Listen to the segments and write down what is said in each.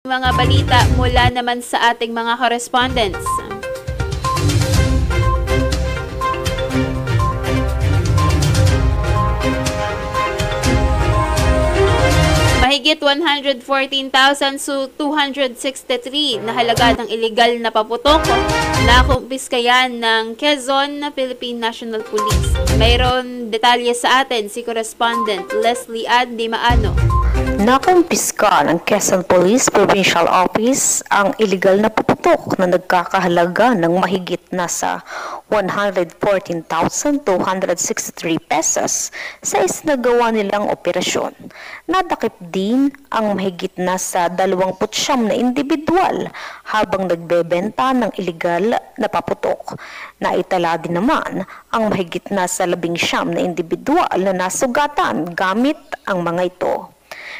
Mga balita mula naman sa ating mga correspondents. Mahigit 114,263 na halaga ng iligal na paputok na kumpiskayan ng Quezon Philippine National Police. Mayroon detalye sa atin si Correspondent Leslie Ad Di Maano. Nakumpiska ng Quezon Police Provincial Office ang iligal na paputok na nagkakahalaga ng mahigit na sa 114,263 pesos sa isinagawa nilang operasyon. Nadakip din ang mahigit na sa 29 na individual habang nagbebenta ng iligal na paputok. Naitala din naman ang mahigit na sa 19 na individual na nasugatan gamit ang mga ito.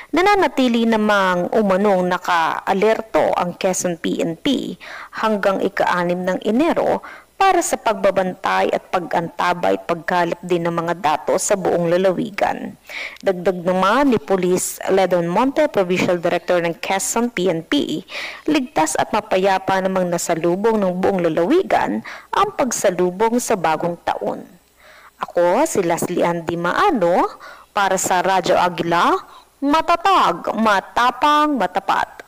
Nananatili namang umanong naka-alerto ang Quezon PNP hanggang ika-6 ng Enero para sa pagbabantay at pag-antabay at pagkalap din ng mga datos sa buong lalawigan. Dagdag naman ni Police Ledon Monte, Provincial Director ng Quezon PNP, ligtas at mapayapa namang nasalubong ng buong lalawigan ang pagsalubong sa bagong taon. Ako si Leslie Ann Di Maano para sa Radyo Agila, matatag, matapang, matapat.